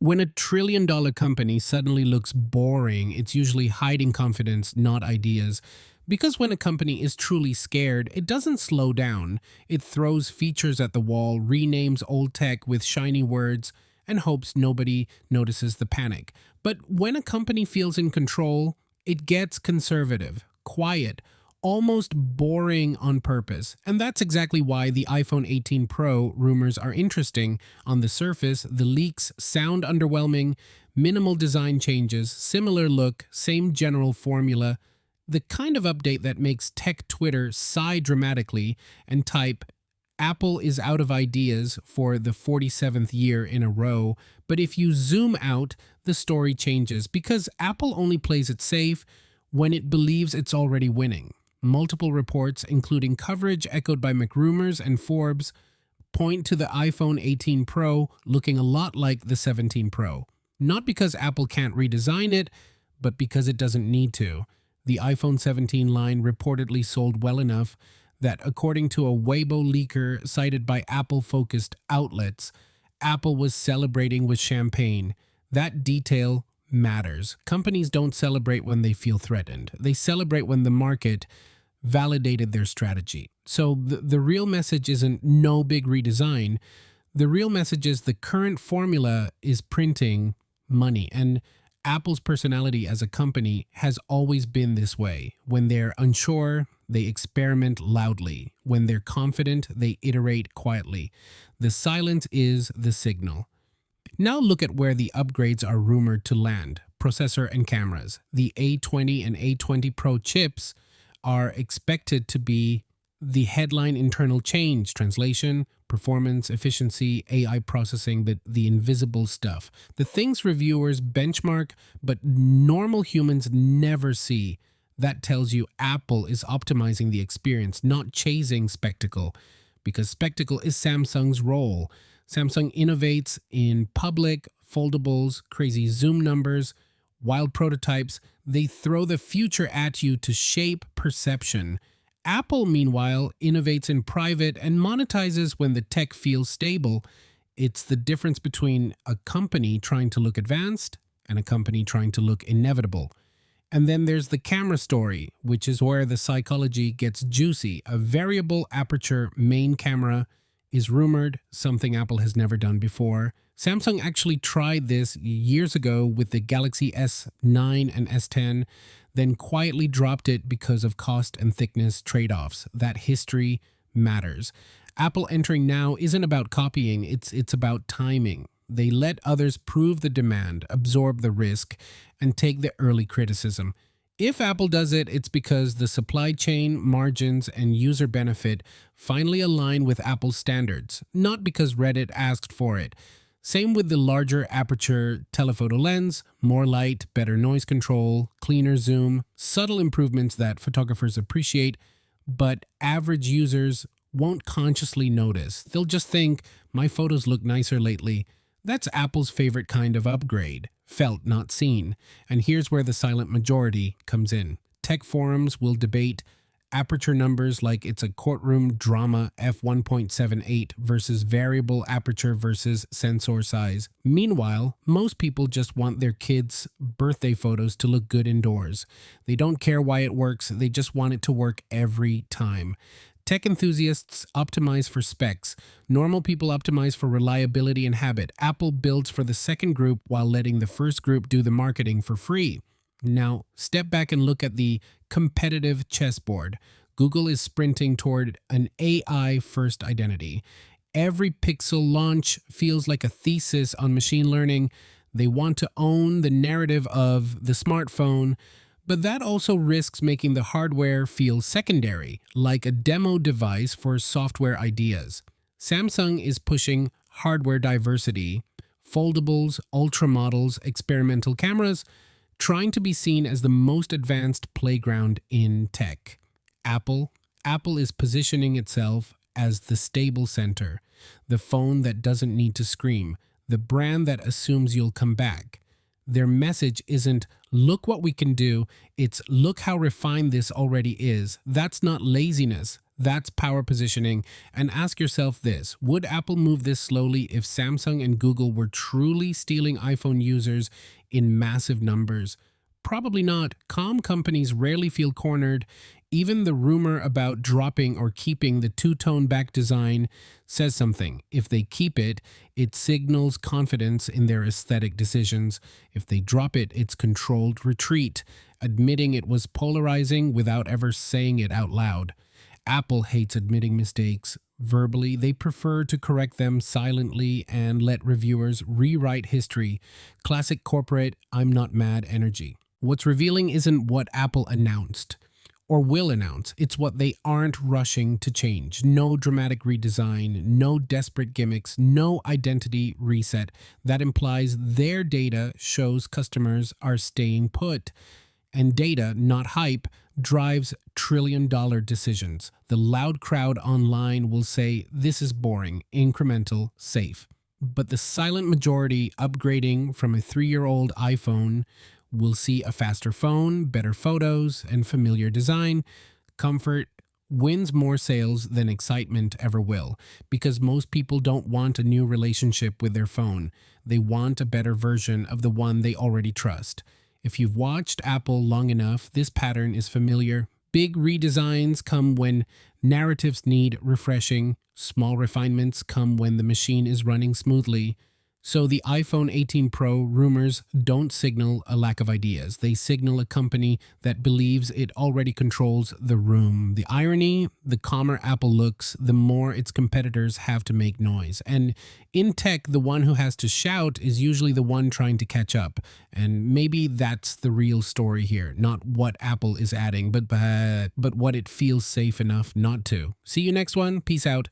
When a trillion-dollar company suddenly looks boring, it's usually hiding confidence, not ideas. Because when a company is truly scared, it doesn't slow down. It throws features at the wall, renames old tech with shiny words, and hopes nobody notices the panic. But when a company feels in control, it gets conservative, quiet, almost boring on purpose. And that's exactly why the iPhone 18 Pro rumors are interesting. On the surface, the leaks sound underwhelming, minimal design changes, similar look, same general formula, the kind of update that makes tech Twitter sigh dramatically and type, Apple is out of ideas for the 47th year in a row. But if you zoom out, the story changes because Apple only plays it safe when it believes it's already winning. Multiple reports, including coverage echoed by MacRumors and Forbes, point to the iPhone 18 Pro looking a lot like the 17 Pro. Not because Apple can't redesign it, but because it doesn't need to. The iPhone 17 line reportedly sold well enough that, according to a Weibo leaker cited by Apple-focused outlets, Apple was celebrating with champagne. That detail matters. Companies don't celebrate when they feel threatened. They celebrate when the market validated their strategy. So the real message isn't no big redesign. The real message is the current formula is printing money. And Apple's personality as a company has always been this way. When they're unsure, they experiment loudly. When they're confident, they iterate quietly. The silence is the signal. Now look at where the upgrades are rumored to land. Processor and cameras. The A20 and A20 Pro chips are expected to be the headline internal change: translation, performance, efficiency, AI processing, the invisible stuff. The things reviewers benchmark, but normal humans never see. That tells you Apple is optimizing the experience, not chasing spectacle, because spectacle is Samsung's role. Samsung innovates in public, foldables, crazy zoom numbers, wild prototypes. They throw the future at you to shape perception. Apple, meanwhile, innovates in private and monetizes when the tech feels stable. It's the difference between a company trying to look advanced and a company trying to look inevitable. And then there's the camera story, which is where the psychology gets juicy. A variable aperture main camera is rumored, something Apple has never done before. Samsung actually tried this years ago with the Galaxy S9 and S10, then quietly dropped it because of cost and thickness trade-offs. That history matters. Apple entering now isn't about copying, it's about timing. They let others prove the demand, absorb the risk, and take the early criticism. If Apple does it, it's because the supply chain, margins, and user benefit finally align with Apple's standards, not because Reddit asked for it. Same with the larger aperture telephoto lens, more light, better noise control, cleaner zoom, subtle improvements that photographers appreciate, but average users won't consciously notice. They'll just think, my photos look nicer lately. That's Apple's favorite kind of upgrade. Felt, not seen. And here's where the silent majority comes in. Tech forums will debate aperture numbers like it's a courtroom drama, f1.78 versus variable aperture versus sensor size. Meanwhile, most people just want their kids' birthday photos to look good indoors. They don't care why it works, they just want it to work every time. Tech enthusiasts optimize for specs. Normal people optimize for reliability and habit. Apple builds for the second group while letting the first group do the marketing for free. Now, step back and look at the competitive chessboard. Google is sprinting toward an AI-first identity. Every Pixel launch feels like a thesis on machine learning. They want to own the narrative of the smartphone, but that also risks making the hardware feel secondary, like a demo device for software ideas. Samsung is pushing hardware diversity, foldables, ultra models, experimental cameras, trying to be seen as the most advanced playground in tech. Apple is positioning itself as the stable center, the phone that doesn't need to scream, the brand that assumes you'll come back. Their message isn't, look what we can do, it's look how refined this already is. That's not laziness, That's power positioning. And ask yourself this: would Apple move this slowly if Samsung and Google were truly stealing iPhone users in massive numbers? Probably not. Calm companies rarely feel cornered. Even the rumor about dropping or keeping the two-tone back design says something. If they keep it, it signals confidence in their aesthetic decisions. If they drop it, it's controlled retreat, admitting it was polarizing without ever saying it out loud. Apple hates admitting mistakes verbally. They prefer to correct them silently and let reviewers rewrite history. Classic corporate I'm not mad energy. What's revealing isn't what Apple announced or will announce, it's what they aren't rushing to change. No dramatic redesign, no desperate gimmicks, no identity reset. That implies their data shows customers are staying put. And data, not hype, drives trillion-dollar decisions. The loud crowd online will say, this is boring, incremental, safe. But the silent majority upgrading from a 3-year-old iPhone will see a faster phone, better photos, and familiar design. Comfort wins more sales than excitement ever will, because most people don't want a new relationship with their phone. They want a better version of the one they already trust. If you've watched Apple long enough, this pattern is familiar. Big redesigns come when narratives need refreshing. Small refinements come when the machine is running smoothly. So the iPhone 18 Pro rumors don't signal a lack of ideas. They signal a company that believes it already controls the room. The irony: the calmer Apple looks, the more its competitors have to make noise. And in tech, the one who has to shout is usually the one trying to catch up. And maybe that's the real story here. Not what Apple is adding, but what it feels safe enough not to. See you next one. Peace out.